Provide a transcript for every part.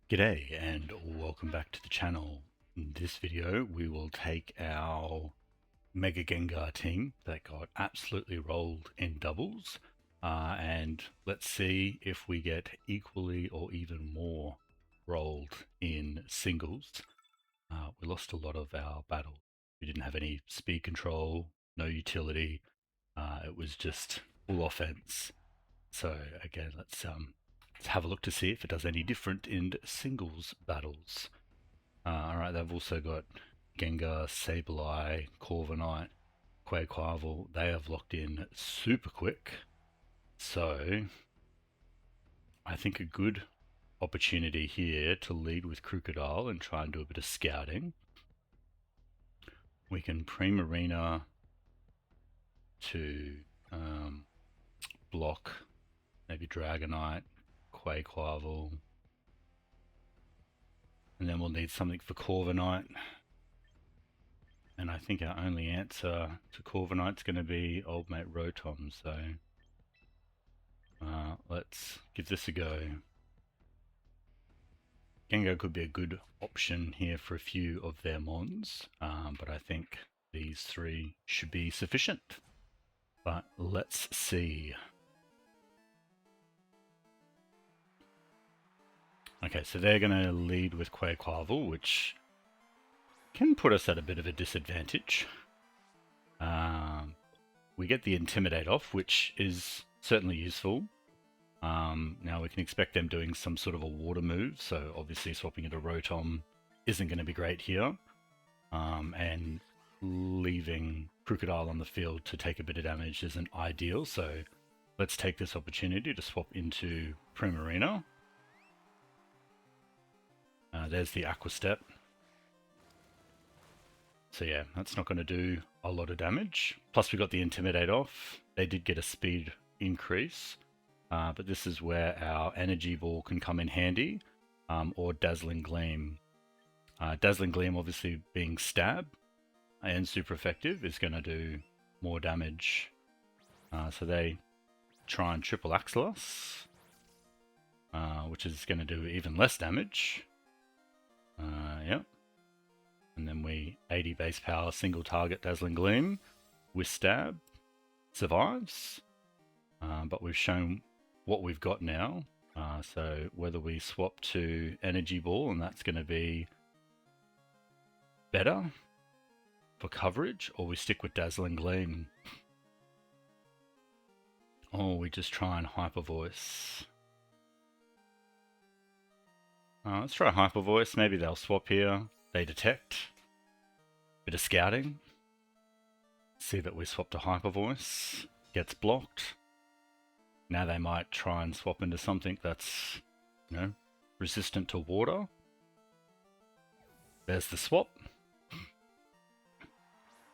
G'day and welcome back to the channel. In this video we will take our Mega Gengar team that got absolutely rolled in doubles and let's see if we get equally or even more rolled in singles. We lost a lot of our battles. We didn't have any speed control, no utility, it was just full offense. So again, let's have a look to see if it does any different in singles battles. Alright, they've also got Gengar, Sableye, Corviknight, Quaquaval. They have locked in super quick. So I think a good opportunity here to lead with Crocodile and try and do a bit of scouting. We can Primarina to block maybe Dragonite, Quaquaval, and then we'll need something for Corviknight. And I think our only answer to Corviknight's going to be old mate Rotom, so let's give this a go. Gengar could be a good option here for a few of their mons, but I think these three should be sufficient. But let's see. Okay, so they're going to lead with Quaquaval, which can put us at a bit of a disadvantage. We get the Intimidate off, which is certainly useful. Now we can expect them doing some sort of a water move, so obviously swapping into Rotom isn't going to be great here. And leaving Crocodile on the field to take a bit of damage isn't ideal, so let's take this opportunity to swap into Primarina. There's the Aqua Step. So yeah, that's not going to do a lot of damage. Plus we got the Intimidate off. They did get a speed increase, but this is where our Energy Ball can come in handy, or Dazzling Gleam. Dazzling Gleam obviously being stab and super effective is going to do more damage. So they try and triple Axel us, which is going to do even less damage. Yep. And then we 80 base power, single target Dazzling Gleam with stab, survives. But we've shown what we've got now. So whether we swap to Energy Ball, and that's going to be better for coverage, or we stick with Dazzling Gleam. Or we just try and Hyper Voice. Let's try Hyper Voice. Maybe they'll swap here. They detect. Bit of scouting. See that we swap to Hyper Voice. Gets blocked. Now they might try and swap into something that's, resistant to water. There's the swap.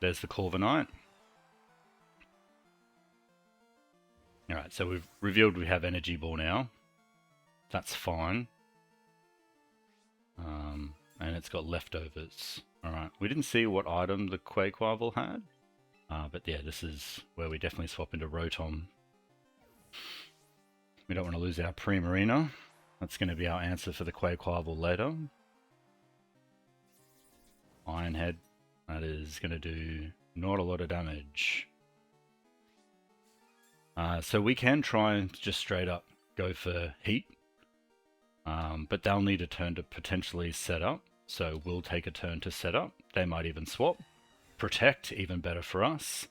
There's the Corviknight. Alright, so we've revealed we have Energy Ball now. That's fine. And it's got leftovers. Alright, we didn't see what item the Quaquaval had. But yeah, this is where we definitely swap into Rotom. We don't want to lose our Primarina. That's going to be our answer for the Quaquaval later. Iron Head. That is going to do not a lot of damage. So we can try and just straight up go for Heat. But they'll need a turn to potentially set up. So we'll take a turn to set up. They might even swap. Protect, even better for us.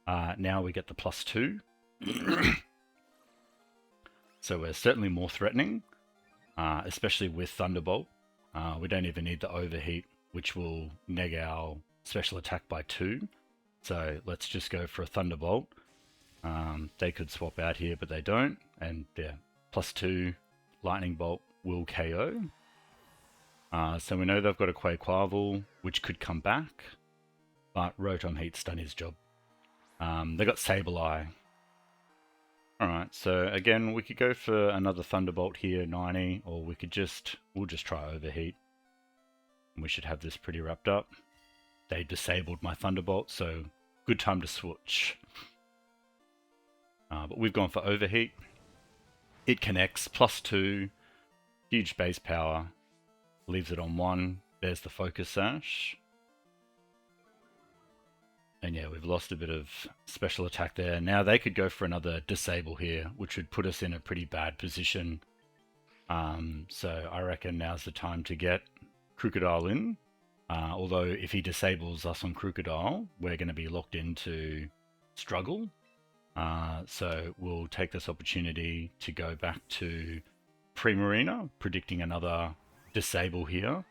Now we get the +2. So we're certainly more threatening, especially with Thunderbolt. We don't even need the Overheat, which will neg our special attack by 2. So let's just go for a Thunderbolt. They could swap out here, but they don't. And yeah, +2 Lightning Bolt will KO. So we know they've got a Quaquaval, which could come back, but Rotom Heat's done his job. They got Sableye. Alright, so again, we could go for another Thunderbolt here, 90, or we'll just try Overheat. We should have this pretty wrapped up. They disabled my Thunderbolt, so good time to switch. But we've gone for Overheat. It connects, +2, huge base power. leaves it on 1. There's the focus sash. And yeah, we've lost a bit of special attack there. Now they could go for another disable here, which would put us in a pretty bad position. So I reckon now's the time to get Crocodile in. Although if he disables us on Crocodile, we're going to be locked into struggle. So we'll take this opportunity to go back to Primarina, predicting another disable here.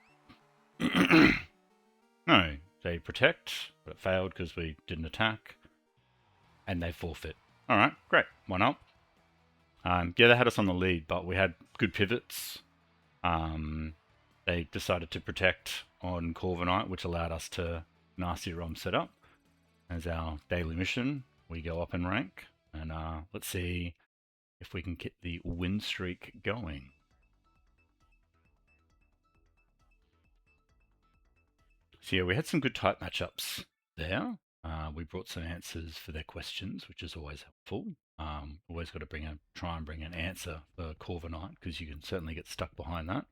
No, they protect, but it failed because we didn't attack. And they forfeit. Alright, great. 1 up. Yeah, they had us on the lead, but we had good pivots. They decided to protect on Corviknight, which allowed us to nasty ROM set up as our daily mission. We go up in rank, and let's see if we can get the win streak going. So yeah, we had some good type matchups there. We brought some answers for their questions, which is always helpful. Always got to try and bring an answer for Corviknight, because you can certainly get stuck behind that.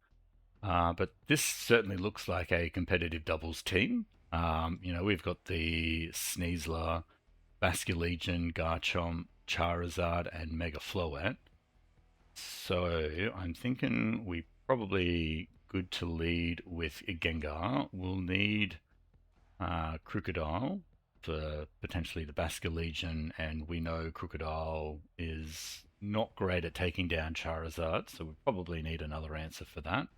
But this certainly looks like a competitive doubles team. We've got the Sneasler, Basculegion, Garchomp, Charizard, and Mega Floette. So I'm thinking we probably good to lead with Gengar. We'll need Crocodile for potentially the Basculegion, and we know Crocodile is not great at taking down Charizard, so we probably need another answer for that.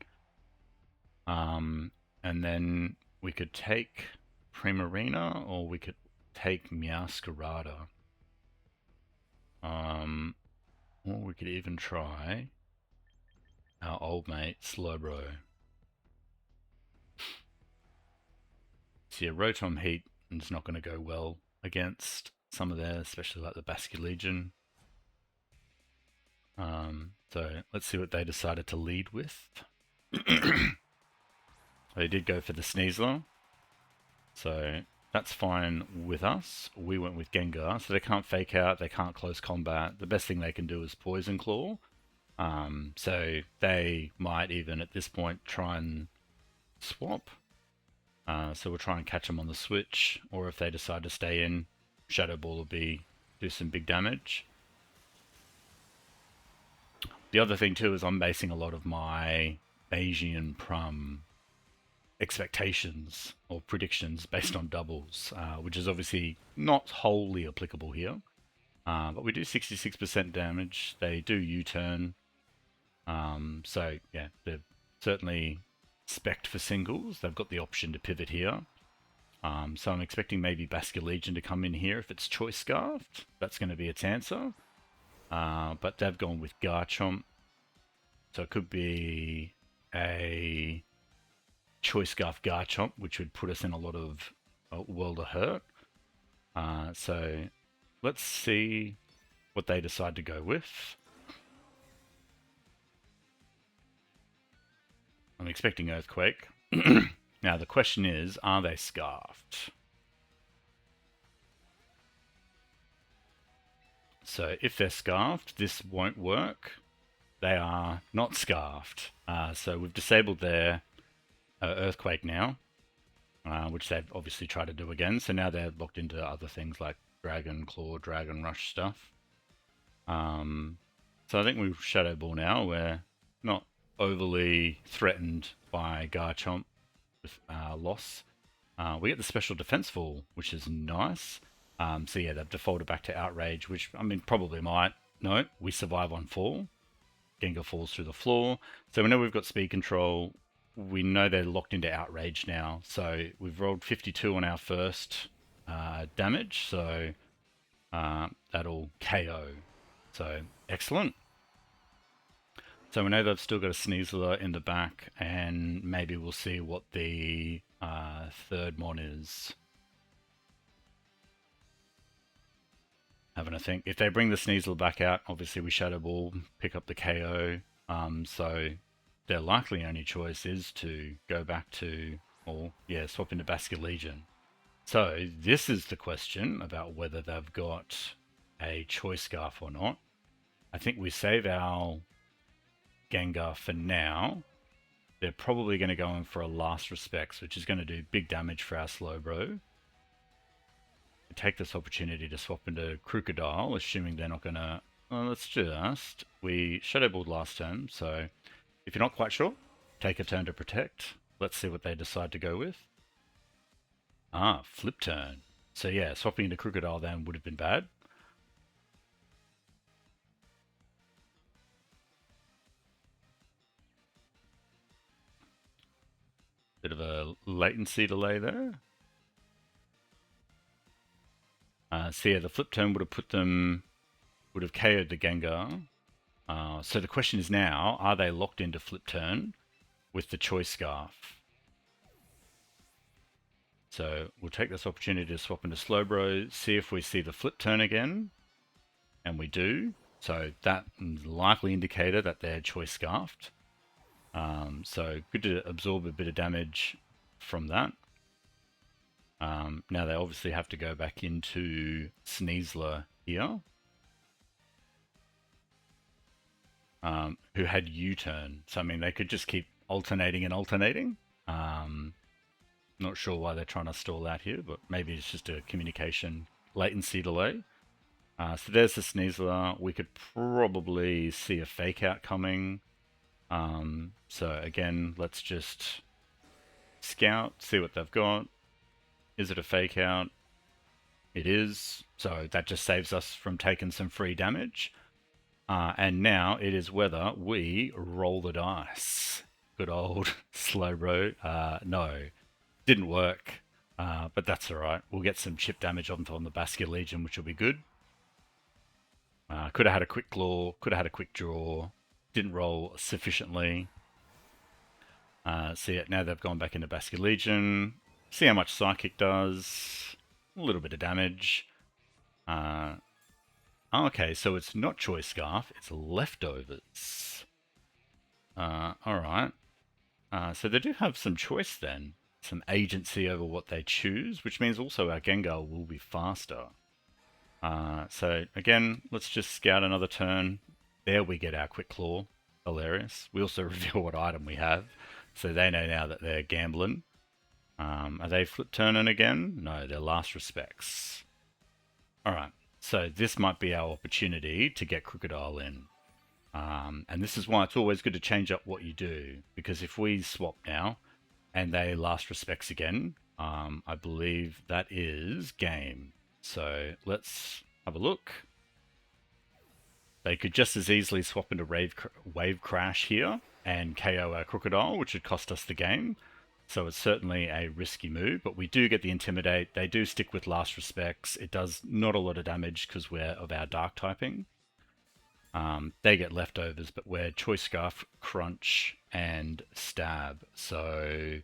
And then we could take Primarina, or we could take Meowscarada. Or we could even try our old mate Slowbro. So yeah, Rotom Heat is not going to go well against some of theirs, especially like the Basculegion. So let's see what they decided to lead with. They did go for the Sneasler, so that's fine with us. We went with Gengar, so they can't fake out, they can't close combat. The best thing they can do is Poison Claw. So they might even at this point try and swap. So we'll try and catch them on the switch, or if they decide to stay in, Shadow Ball will do some big damage. The other thing too is I'm basing a lot of my Bayesian Prum expectations or predictions based on doubles, which is obviously not wholly applicable here. But we do 66% damage. They do U-turn. So yeah, they're certainly spec'd for singles. They've got the option to pivot here. So I'm expecting maybe Basculegion to come in here if it's Choice Scarfed. That's going to be its answer. But they've gone with Garchomp. So it could be a Choice Scarf Garchomp, which would put us in a lot of world of hurt. So let's see what they decide to go with. I'm expecting Earthquake. Now the question is, are they scarfed? So if they're scarfed, this won't work. They are not scarfed. So we've disabled their Earthquake now, which they've obviously tried to do again. So now they're locked into other things like Dragon Claw, Dragon Rush stuff. So I think we've Shadow Ball now. We're not overly threatened by Garchomp with loss. We get the special defense fall, which is nice. So yeah, they've defaulted back to Outrage, which I mean probably might. No, we survive on fall. Gengar falls through the floor. So we know we've got speed control. We know they're locked into Outrage now. So we've rolled 52 on our first damage. So that'll KO. So excellent. So we know they've still got a Sneasler in the back, and maybe we'll see what the third mon is. Having a think. If they bring the Sneasler back out, obviously we Shadow Ball, pick up the KO. So their likely only choice is to go back to, or yeah, swap into Basculegion. So this is the question about whether they've got a Choice Scarf or not. I think we save our Gengar for now. they're probably going to go in for a last respects, which is going to do big damage for our Slowbro. Take this opportunity to swap into Crocodile, assuming they're not going to... Well, let's just... We Shadow Balled last turn, so if you're not quite sure, take a turn to protect. Let's see what they decide to go with. Ah, flip turn. So yeah, swapping into Crocodile then would have been bad. Bit of a latency delay there. So yeah, the flip turn would have put them... would have KO'd the Gengar. So the question is now, are they locked into flip turn with the Choice Scarf? So we'll take this opportunity to swap into Slowbro, see if we see the flip turn again, and we do. So that is a likely indicator that they're Choice Scarfed. So good to absorb a bit of damage from that. Now they obviously have to go back into Sneasler here, who had U-turn. So I mean, they could just keep alternating and alternating. Not sure why they're trying to stall out here, but maybe it's just a communication latency delay. So there's the Sneasler. We could probably see a fake out coming. So again, let's just scout, see what they've got. Is it a fake out? It is. So that just saves us from taking some free damage. And now it is whether we roll the dice. Good old Slowbro. No, didn't work. But that's alright. We'll get some chip damage on the Basket Legion, which will be good. Could have had a quick claw, could have had a quick draw. Didn't roll sufficiently. See it now they've gone back into Basket Legion. See how much Psychic does. A little bit of damage. Okay, so it's not Choice Scarf, it's Leftovers. Alright. So they do have some choice then. Some agency over what they choose, which means also our Gengar will be faster. So again, let's just scout another turn. There we get our Quick Claw. Hilarious. We also reveal what item we have, so they know now that they're gambling. Are they flip turning again? No, they're last respects. Alright, so this might be our opportunity to get Crocodile in. And this is why it's always good to change up what you do, because if we swap now and they last respects again, I believe that is game. So let's have a look. They could just as easily swap into Wave Crash here and KO our Crocodile, which would cost us the game. So it's certainly a risky move, but we do get the Intimidate. They do stick with last respects. It does not a lot of damage because we're of our Dark typing. They get Leftovers, but we're Choice Scarf, Crunch, and Stab. So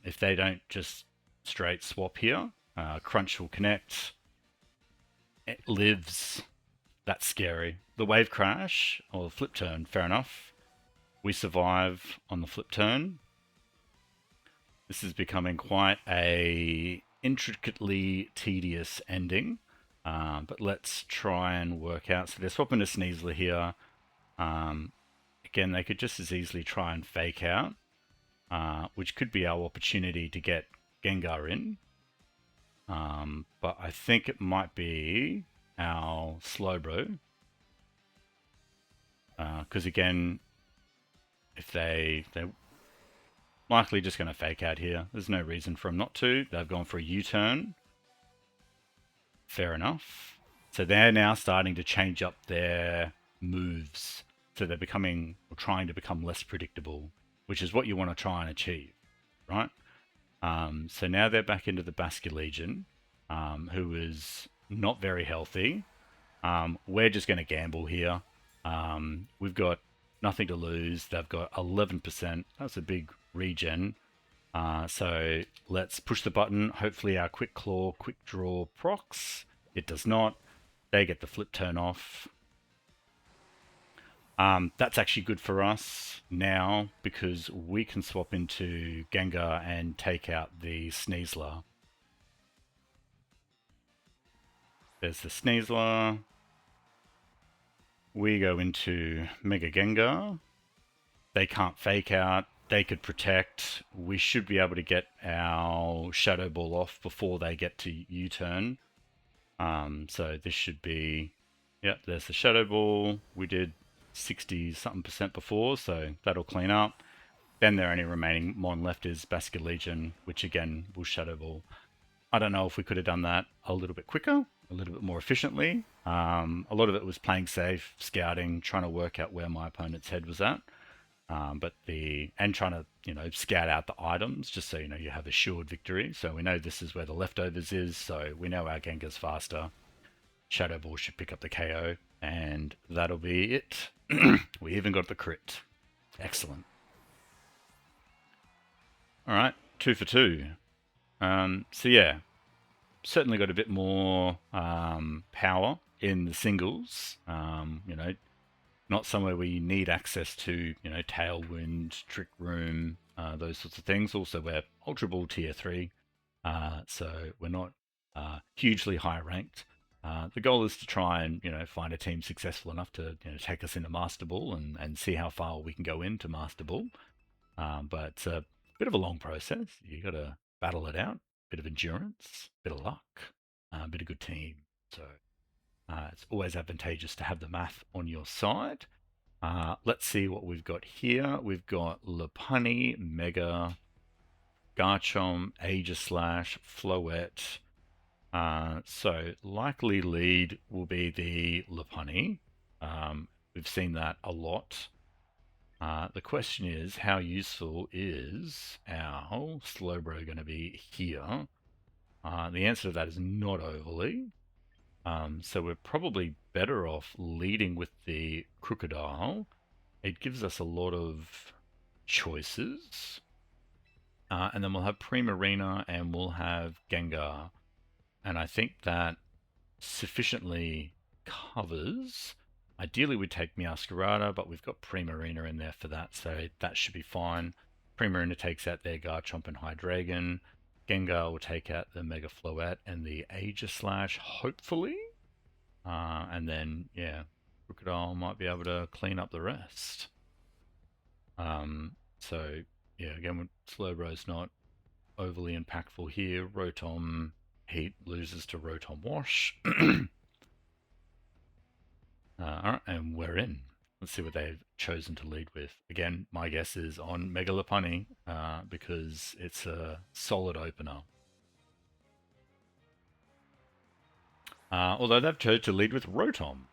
if they don't just straight swap here, Crunch will connect. It lives. That's scary. The Wave Crash, or the Flip Turn, fair enough. We survive on the Flip Turn. This is becoming quite a intricately tedious ending. But let's try and work out. So they're swapping to Sneasler here. Again, they could just as easily try and fake out, which could be our opportunity to get Gengar in. But I think it might be our Slowbro. Because again, if they're likely just going to fake out here. There's no reason for them not to. They've gone for a U-turn. Fair enough. So they're now starting to change up their moves. So they're becoming, or trying to become less predictable, which is what you want to try and achieve, right? So now they're back into the Basket Legion, who is not very healthy. We're just going to gamble here. We've got nothing to lose. They've got 11%. That's a big regen. So let's push the button. Hopefully our Quick Claw, Quick Draw procs. It does not. They get the flip turn off. That's actually good for us now because we can swap into Gengar and take out the Sneasler. There's the Sneasler. We go into Mega Gengar. They can't fake out. they could protect. We should be able to get our Shadow Ball off before they get to U-turn. So this should be, yep, there's the Shadow Ball. We did 60 something percent before, so that'll clean up. Then the only remaining mon left is Basket Legion, which again will Shadow Ball. I don't know if we could have done that a little bit quicker, a little bit more efficiently. A lot of it was playing safe, scouting, trying to work out where my opponent's head was at. And trying to, scout out the items just so, you have assured victory. So we know this is where the leftovers is. So we know our Gengar's faster. Shadow Ball should pick up the KO, and that'll be it. We even got the crit. Excellent. All right, 2 for 2. So yeah, certainly got a bit more power in the singles. Not somewhere where you need access to, Tailwind, Trick Room, those sorts of things. Also, we're Ultra Ball Tier 3, so we're not hugely high ranked. The goal is to try and, find a team successful enough to, take us into Master Ball and see how far we can go into Master Ball. But it's a bit of a long process. You got to battle it out, bit of endurance, bit of luck, a bit of good team. So it's always advantageous to have the math on your side. Let's see what we've got here. We've got Lopunny, Mega, Garchomp, Aegislash, Floette. So likely lead will be the Lopunny. We've seen that a lot. The question is, how useful is our Slowbro going to be here? The answer to that is not overly. So we're probably better off leading with the Crocodile. It gives us a lot of choices. And then we'll have Primarina and we'll have Gengar. And I think that sufficiently covers. Ideally we'd take Meowscarada, but we've got Primarina in there for that, so that should be fine. Primarina takes out their Garchomp and Hydreigon. Gengar will take out the Mega Floette and the Aegislash, hopefully. And then, yeah, Crocodile might be able to clean up the rest. So, yeah, again, Slowbro's not overly impactful here. Rotom Heat loses to Rotom Wash. Alright, and we're in. Let's see what they've chosen to lead with. Again, my guess is on Mega Lopunny, because it's a solid opener. Although they've chosen to lead with Rotom.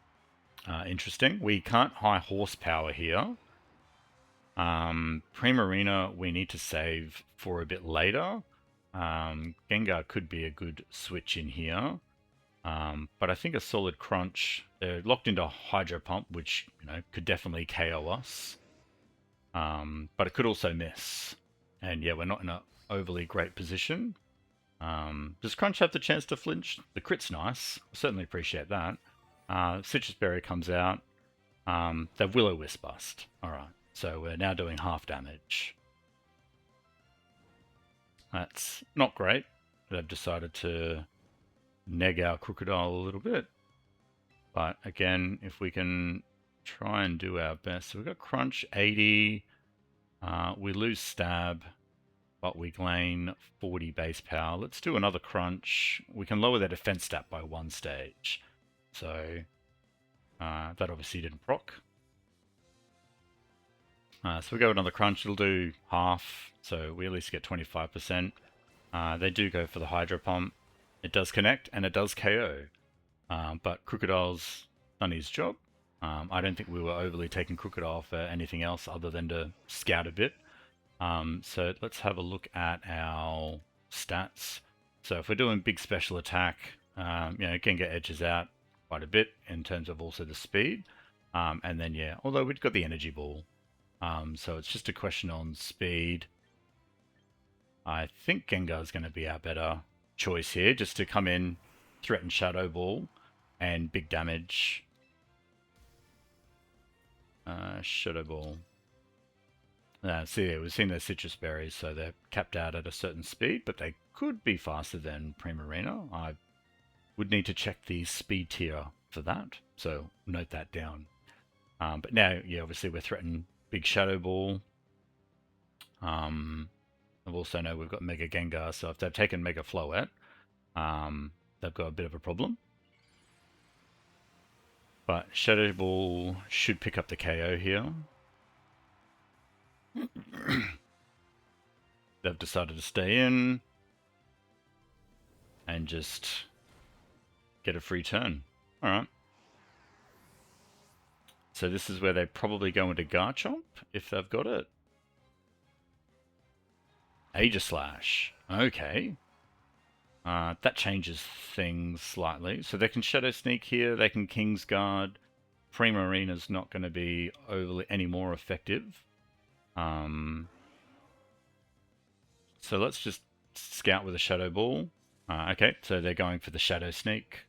Interesting. We can't high horsepower here. Primarina we need to save for a bit later. Gengar could be a good switch in here. But I think a solid Crunch, they're locked into Hydro Pump, which, could definitely KO us. But it could also miss. And yeah, we're not in an overly great position. Does Crunch have the chance to flinch? The crit's nice. I certainly appreciate that. Citrus Berry comes out. They've Will-O-Wisp bust. Alright, so we're now doing half damage. That's not great. They've decided to neg our Crocodile a little bit. But again, if we can try and do our best. So we've got Crunch 80. We lose Stab, but we gain 40 base power. Let's do another Crunch. We can lower their defense stat by 1 stage. So that obviously didn't proc. So we go another Crunch. It'll do half. So we at least get 25%. They do go for the Hydro Pump. It does connect and it does KO. But Crocodile's done his job. I don't think we were overly taking Crocodile for anything else other than to scout a bit. So let's have a look at our stats. So if we're doing big special attack, Gengar edges out quite a bit in terms of also the speed. And then, yeah, although we've got the Energy Ball. So it's just a question on speed. I think Gengar is going to be our better choice here, just to come in, threaten Shadow Ball, and big damage. Shadow Ball. See there, we've seen those Citrus Berries, so they're capped out at a certain speed, but they could be faster than Primarina. I would need to check the speed tier for that, so note that down. But now, yeah, obviously we're threatening big Shadow Ball. I also know we've got Mega Gengar, so if they've taken Mega Floette, they've got a bit of a problem. But Shadow Ball should pick up the KO here. They've decided to stay in and just get a free turn. Alright. So this is where they probably go into Garchomp, if they've got it. Aegislash. Okay. That changes things slightly. So they can Shadow Sneak here, they can Kingsguard. Primarina's not going to be overly any more effective. So let's just scout with a Shadow Ball. Okay, so they're going for the Shadow Sneak.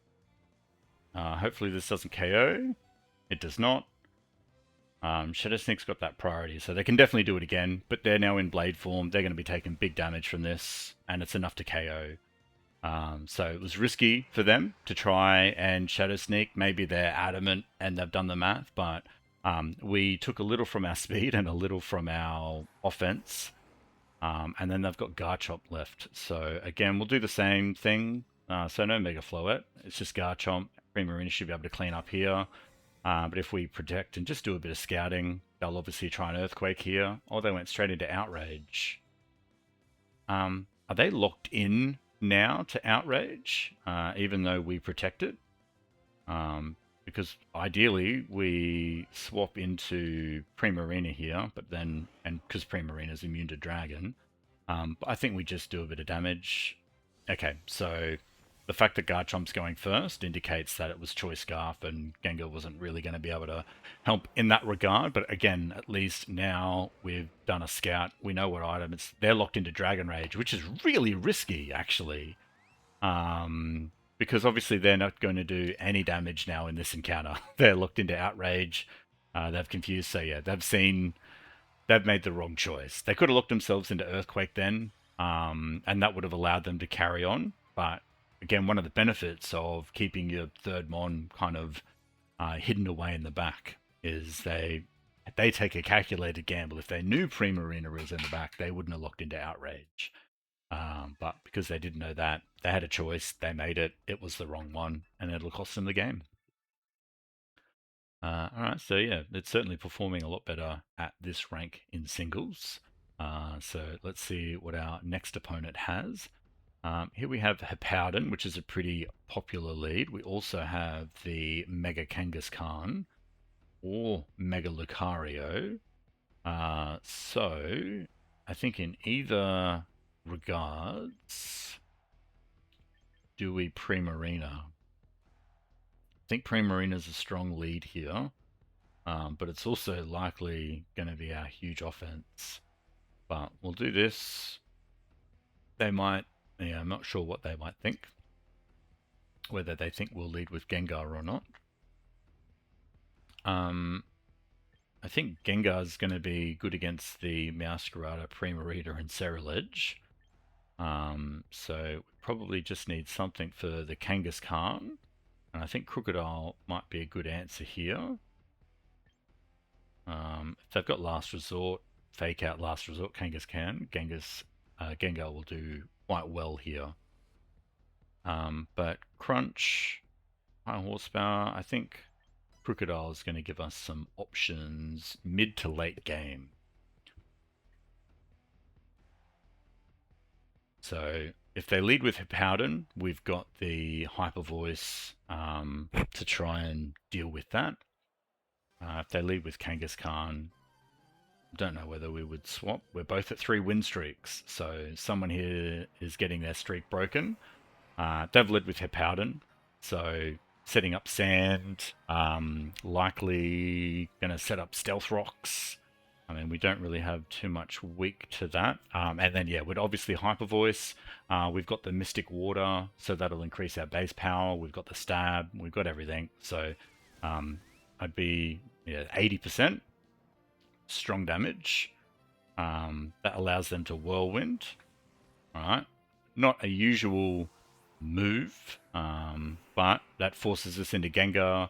Hopefully this doesn't KO. It does not. Shadow Sneak's got that priority, so they can definitely do it again, but they're now in Blade form. They're going to be taking big damage from this, and it's enough to KO. So it was risky for them to try and Shadow Sneak. Maybe they're adamant and they've done the math, but we took a little from our speed and a little from our offense. And then they've got Garchomp left. So again, we'll do the same thing. So no Mega Floette. It's just Garchomp. Primarina should be able to clean up here. But if we protect and just do a bit of scouting, they'll obviously try an Earthquake here. Or they went straight into Outrage. Are they locked in now to Outrage, even though we protect it? Because ideally we swap into Primarina here, but then, and because Primarina's immune to Dragon, but I think we just do a bit of damage. Okay, so the fact that Garchomp's going first indicates that it was Choice Scarf and Gengar wasn't really going to be able to help in that regard. But again, at least now we've done a scout. We know what item it's. They're locked into Dragon Rage, which is really risky, actually. Because obviously they're not going to do any damage now in this encounter. They're locked into Outrage. They've confused. So yeah, they've made the wrong choice. They could have locked themselves into Earthquake then, and that would have allowed them to carry on. But again, one of the benefits of keeping your third Mon kind of hidden away in the back is they take a calculated gamble. If they knew Primarina was in the back, they wouldn't have locked into Outrage. But because they didn't know that, they had a choice, they made it, it was the wrong one, and it'll cost them the game. Alright, so yeah, it's certainly performing a lot better at this rank in singles. So let's see what our next opponent has. Here we have Hippowdon, which is a pretty popular lead. We also have the Mega Kangaskhan or Mega Lucario. So I think in either regards, do we Primarina? I think Primarina's a strong lead here, but it's also likely going to be our huge offense. But we'll do this. They might, yeah, I'm not sure what they might think, whether they think we'll lead with Gengar or not. I think Gengar's going to be good against the Meowscarada, Primarina, and Ceruledge. So we probably just need something for the Kangaskhan. And I think Crocodile might be a good answer here. If they've got Last Resort, fake out Last Resort, Kangaskhan. Gengar will do quite well here. But Crunch, High Horsepower, I think Crocodile is going to give us some options mid to late game. So if they lead with Hippowdon, we've got the Hyper Voice to try and deal with that. If they lead with Kangaskhan, don't know whether we would swap. We're both at 3 win streaks, so someone here is getting their streak broken. They've led with Hippowdon, so setting up Sand, likely going to set up Stealth Rocks. I mean, we don't really have too much weak to that. And then, yeah, we'd obviously Hyper Voice. We've got the Mystic Water, so that'll increase our base power. We've got the Stab. We've got everything. So I'd be 80% strong damage. That allows them to Whirlwind. All right. Not a usual move, but that forces us into Gengar.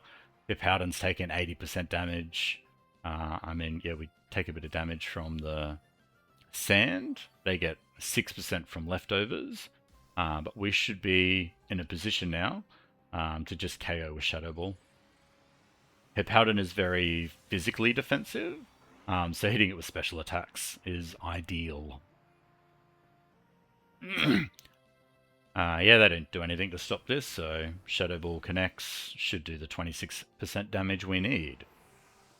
Hippowdon's taken 80% damage. I mean, yeah, we take a bit of damage from the sand. They get 6% from leftovers. But we should be in a position now to just KO with Shadow Ball. Hippowdon is very physically defensive, so hitting it with special attacks is ideal. Yeah, they didn't do anything to stop this, so Shadow Ball connects, should do the 26% damage we need.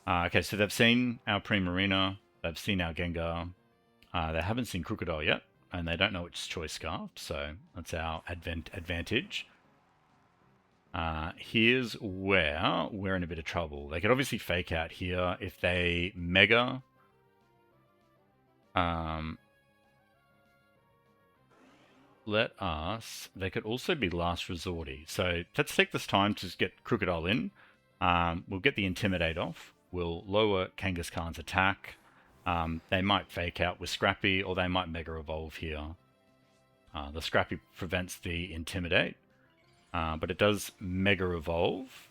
Okay, so they've seen our Primarina, they've seen our Gengar, they haven't seen Crocodile yet, and they don't know it's Choice Scarfed, so that's our advantage. Here's where we're in a bit of trouble. They could obviously fake out here if they Mega. They could also be last resorty. So let's take this time to get Crocodile in. We'll get the Intimidate off. We'll lower Kangaskhan's attack. They might fake out with Scrappy, or they might Mega Evolve here. The Scrappy prevents the Intimidate, but it does Mega Evolve.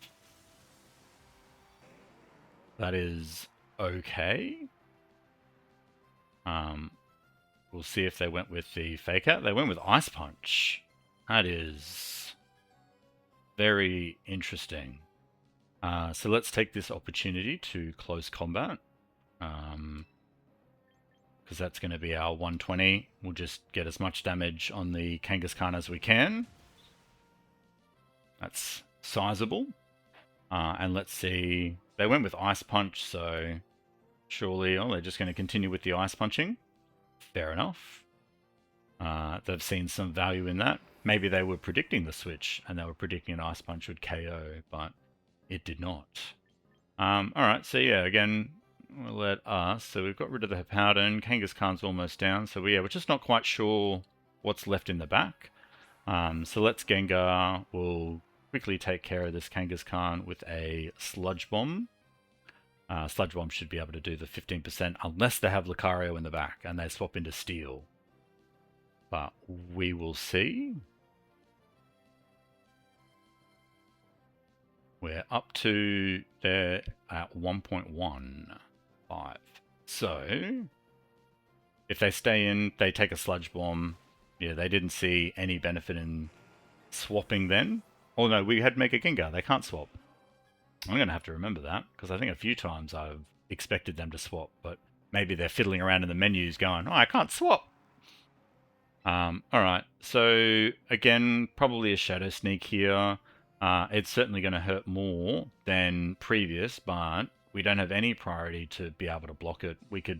That is okay. We'll see if they went with the Fake Out. They went with Ice Punch. That is very interesting. So let's take this opportunity to close combat. Because that's going to be our 120. We'll just get as much damage on the Kangaskhan as we can. That's sizable. And let's see. They went with Ice Punch, so surely they're just going to continue with the Ice Punching. Fair enough. They've seen some value in that. Maybe they were predicting the switch, and they were predicting an Ice Punch would KO, but it did not. Alright, so yeah, again, we'll let us. So we've got rid of the Hippowdon. Kangaskhan's almost down, so we're just not quite sure what's left in the back. So let's Gengar. We'll quickly take care of this Kangaskhan with a Sludge Bomb. Sludge Bomb should be able to do the 15% unless they have Lucario in the back and they swap into Steel. But we will see. We're up to there at 1.15. So if they stay in, they take a Sludge Bomb. Yeah, they didn't see any benefit in swapping then. Oh no, we had Mega Gengar. They can't swap. I'm going to have to remember that, because I think a few times I've expected them to swap, but maybe they're fiddling around in the menus going, oh, I can't swap. Alright, so again, probably a Shadow Sneak here. It's certainly going to hurt more than previous, but we don't have any priority to be able to block it. We could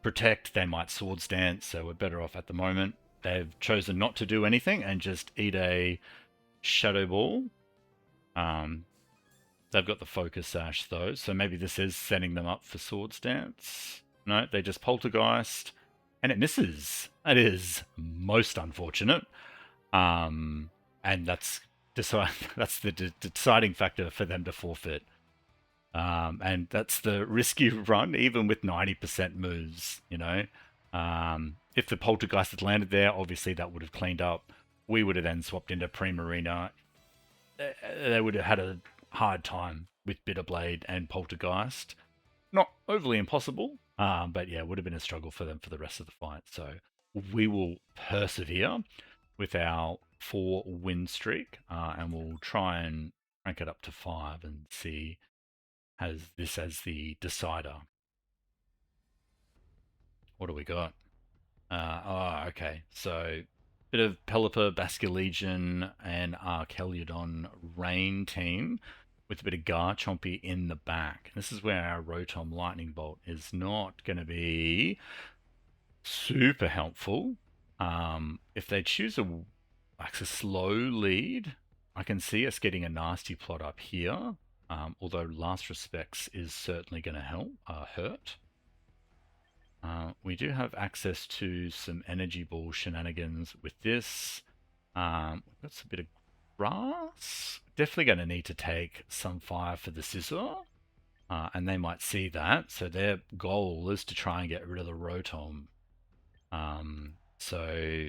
protect, they might Swords Dance, so we're better off at the moment. They've chosen not to do anything and just eat a Shadow Ball. They've got the Focus Sash though, so maybe this is setting them up for Swords Dance. No, they just Poltergeist, and it misses. That is most unfortunate. And that's the deciding factor for them to forfeit. And that's the risk you run, even with 90% moves, you know. If the Poltergeist had landed there, obviously that would have cleaned up. We would have then swapped into Primarina. They would have had a hard time with Bitterblade and Poltergeist. Not overly impossible, but yeah, it would have been a struggle for them for the rest of the fight. So we will persevere with our 4-win streak, and we'll try and rank it up to 5 and see this as the decider. What do we got? Okay, so bit of Pelipper, Basculegion, and Archeliodon Rain team with a bit of Garchompy in the back. This is where our Rotom Lightning Bolt is not going to be super helpful. If they choose a slow lead, I can see us getting a nasty plot up here. Although Last Respects is certainly going to hurt. We do have access to some Energy Ball shenanigans with this. We've got some bit of grass. Definitely going to need to take some fire for the Scissor. And they might see that. So their goal is to try and get rid of the Rotom. So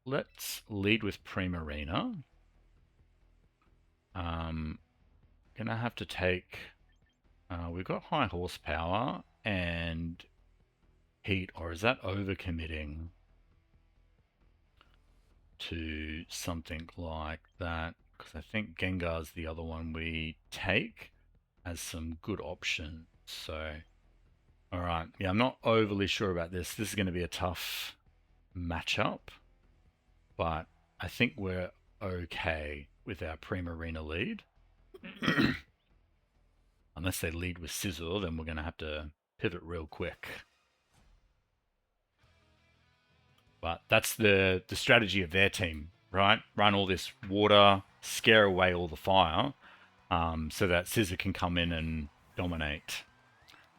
let's lead with Primarina. Gonna have to take... we've got high horsepower and heat, or is that overcommitting to something like that? Because I think Gengar's the other one we take as some good options. So, all right. Yeah, I'm not overly sure about this. This is going to be a tough matchup, but I think we're okay with our Primarina lead. Unless they lead with Scizor, then we're going to have to pivot real quick. But that's the strategy of their team, right? Run all this water, scare away all the fire, so that Scizor can come in and dominate.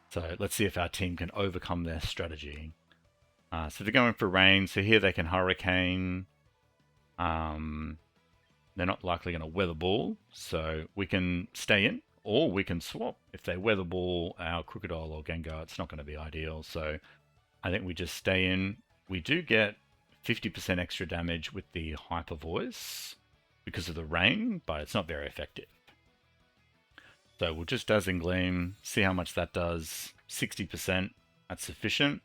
So let's see if our team can overcome their strategy. So they're going for rain. So here they can Hurricane. They're not likely going to Weather Ball, so we can stay in, or we can swap. If they Weather Ball our Crocodile or Gengar, it's not going to be ideal. So I think we just stay in. We do get 50% extra damage with the Hyper Voice because of the rain, but it's not very effective. So we'll just Dazzling Gleam, see how much that does. 60%, that's sufficient.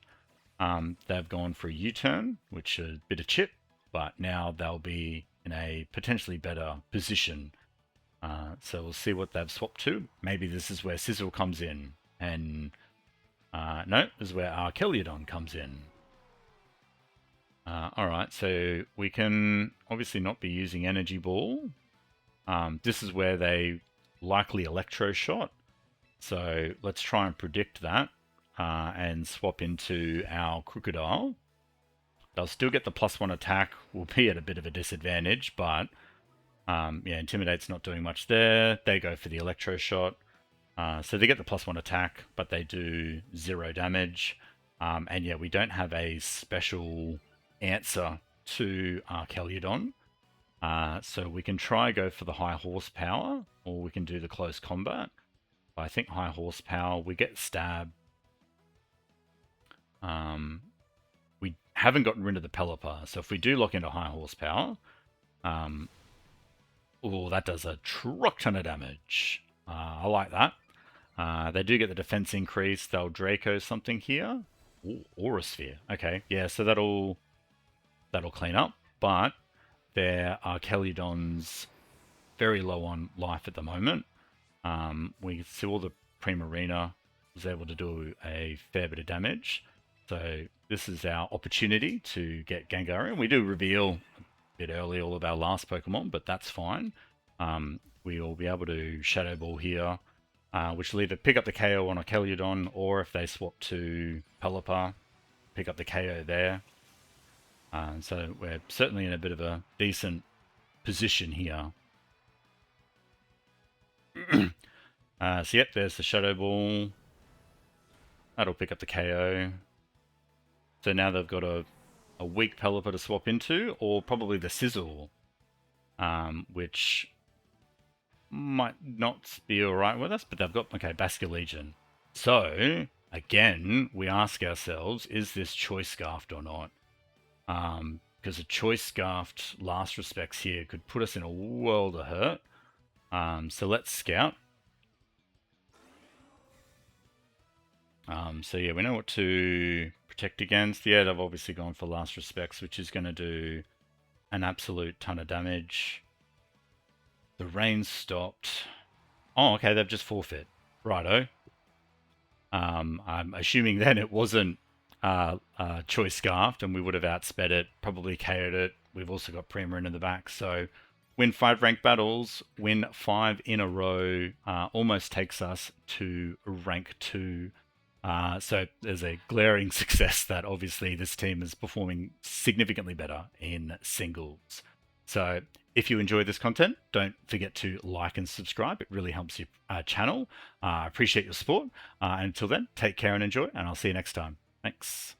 They've gone for a U-turn, which is a bit of chip, but now they'll be in a potentially better position. So we'll see what they've swapped to. Maybe this is where Sizzle comes in, and no, this is where Archeliodon comes in. Alright, so we can obviously not be using Energy Ball. This is where they likely Electro Shot. So let's try and predict that and swap into our Crocodile. They'll still get the +1 attack. We'll be at a bit of a disadvantage, but yeah, Intimidate's not doing much there. They go for the Electro Shot. So they get the +1 attack, but they do 0 damage. And yeah, we don't have a special answer to Archeliodon. So we can try go for the high horsepower, or we can do the close combat. But I think high horsepower, we get stab. We haven't gotten rid of the Pelipper, so if we do lock into high horsepower, oh, that does a truck ton of damage. I like that. They do get the defense increase. They'll Draco something here. Ooh, Aura Sphere. Okay, yeah, so that'll clean up, but their Archeliodon's very low on life at the moment. We see all the Primarina was able to do a fair bit of damage. So this is our opportunity to get Gengar in. We do reveal a bit early all of our last Pokemon, but that's fine. We'll be able to Shadow Ball here, which will either pick up the KO on Archeliodon, or if they swap to Pelipper, pick up the KO there. So we're certainly in a bit of a decent position here. So yep, there's the Shadow Ball. That'll pick up the KO. So now they've got a weak Pelipper to swap into, or probably the Sizzle, which might not be alright with us, but they've got, okay, Basculegion. So, again, we ask ourselves, is this Choice Scarfed or not? Because a Choice Scarfed Last Respects here could put us in a world of hurt. So let's scout. So yeah, we know what to protect against. Yeah, they've obviously gone for Last Respects, which is going to do an absolute ton of damage. The rain stopped. Oh, okay, they've just forfeit. Righto. I'm assuming then it wasn't Choice Scarfed, and we would have outsped it, probably KO'd it. We've also got Primarina in the back, so win 5 ranked battles, win 5 in a row, almost takes us to rank 2. So there's a glaring success that obviously this team is performing significantly better in singles. So if you enjoy this content, don't forget to like and subscribe. It really helps your channel. I appreciate your support. Until then, take care and enjoy, and I'll see you next time. Thanks.